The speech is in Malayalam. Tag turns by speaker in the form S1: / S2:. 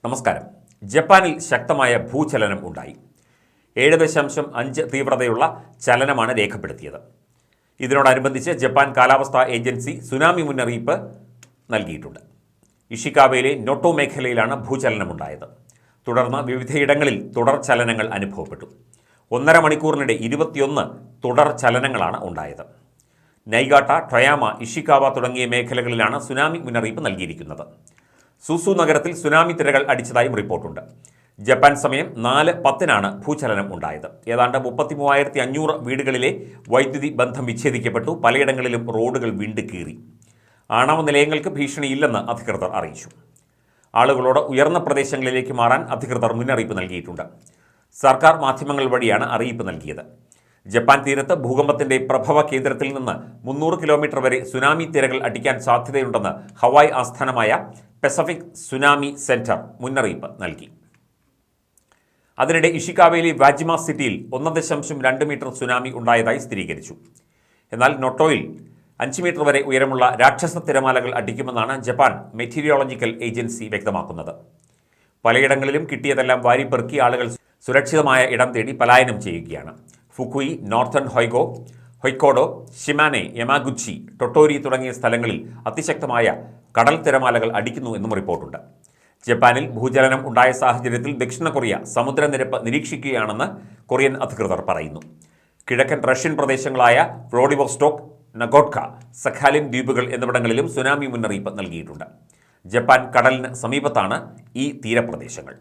S1: നമസ്കാരം. ജപ്പാനിൽ ശക്തമായ ഭൂചലനം ഉണ്ടായി. 7.5 തീവ്രതയുള്ള ചലനമാണ് രേഖപ്പെടുത്തിയത്. ഇതിനോടനുബന്ധിച്ച് ജപ്പാൻ കാലാവസ്ഥാ ഏജൻസി സുനാമി മുന്നറിയിപ്പ് നൽകിയിട്ടുണ്ട്. ഇഷിക്കാവയിലെ നോട്ടോ മേഖലയിലാണ് ഭൂചലനമുണ്ടായത്. തുടർന്ന് വിവിധയിടങ്ങളിൽ തുടർ ചലനങ്ങൾ അനുഭവപ്പെട്ടു. 1.5 മണിക്കൂറിനിടെ 21 തുടർ ചലനങ്ങളാണ് ഉണ്ടായത്. നൈഗാട്ട, ടൊയാമ, ഇഷിക്കാവ തുടങ്ങിയ മേഖലകളിലാണ് സുനാമി മുന്നറിയിപ്പ് നൽകിയിരിക്കുന്നത്. സുസു നഗരത്തിൽ സുനാമി തിരകൾ അടിച്ചതായും റിപ്പോർട്ടുണ്ട്. ജപ്പാൻ സമയം 4:10 ഭൂചലനം ഉണ്ടായത്. ഏതാണ്ട് 33,500 വീടുകളിലെ വൈദ്യുതി ബന്ധം വിച്ഛേദിക്കപ്പെട്ടു. പലയിടങ്ങളിലും റോഡുകൾ വിണ്ടുകീറി. ആണവ നിലയങ്ങൾക്ക് ഭീഷണിയില്ലെന്ന് അധികൃതർ അറിയിച്ചു. ആളുകളോട് ഉയർന്ന പ്രദേശങ്ങളിലേക്ക് മാറാൻ അധികൃതർ മുന്നറിയിപ്പ് നൽകിയിട്ടുണ്ട്. സർക്കാർ മാധ്യമങ്ങൾ വഴിയാണ് അറിയിപ്പ് നൽകിയത്. ജപ്പാൻ തീരത്ത് ഭൂകമ്പത്തിന്റെ പ്രഭവ കേന്ദ്രത്തിൽ നിന്ന് 300 കിലോമീറ്റർ വരെ സുനാമി തിരകൾ അടിക്കാൻ സാധ്യതയുണ്ടെന്ന് ഹവായ് ആസ്ഥാനമായ പസഫിക് സുനാമി സെന്റർ മുന്നറിയിപ്പ് നൽകി. അതിനിടെ ഇഷിക്കാവയിലെ വാജിമ സിറ്റിയിൽ 1.2 മീറ്റർ സുനാമി ഉണ്ടായതായി സ്ഥിരീകരിച്ചു. എന്നാൽ നോട്ടോയിൽ 5 മീറ്റർ വരെ ഉയരമുള്ള രാക്ഷസ തിരമാലകൾ അടിക്കുമെന്നാണ് ജപ്പാൻ മെറ്റീരിയോളജിക്കൽ ഏജൻസി വ്യക്തമാക്കുന്നത്. പലയിടങ്ങളിലും കിട്ടിയതെല്ലാം വാരിപ്പെറുക്കി ആളുകൾ സുരക്ഷിതമായ ഇടം തേടി പലായനം ചെയ്യുകയാണ്. ഫുകുയി, നോർത്തേൺ ഹൊയ്ക്കോഡോ, ഷിമാനെ, യമാഗുച്ചി, ടൊട്ടോരി തുടങ്ങിയ സ്ഥലങ്ങളിൽ അതിശക്തമായ കടൽ തിരമാലകൾ അടിക്കുന്നു എന്നും റിപ്പോർട്ടുണ്ട്. ജപ്പാനിൽ ഭൂചലനം ഉണ്ടായ സാഹചര്യത്തിൽ ദക്ഷിണ കൊറിയ സമുദ്രനിരപ്പ് നിരീക്ഷിക്കുകയാണെന്ന് കൊറിയൻ അധികൃതർ പറയുന്നു. കിഴക്കൻ റഷ്യൻ പ്രദേശങ്ങളായ വ്ളാഡിവോസ്റ്റോക്ക്, നഗോട്ക, സഖാലിൻ ദ്വീപുകൾ എന്നിവിടങ്ങളിലും സുനാമി മുന്നറിയിപ്പ് നൽകിയിട്ടുണ്ട്. ജപ്പാൻ കടലിന് സമീപത്താണ് ഈ തീരപ്രദേശങ്ങൾ.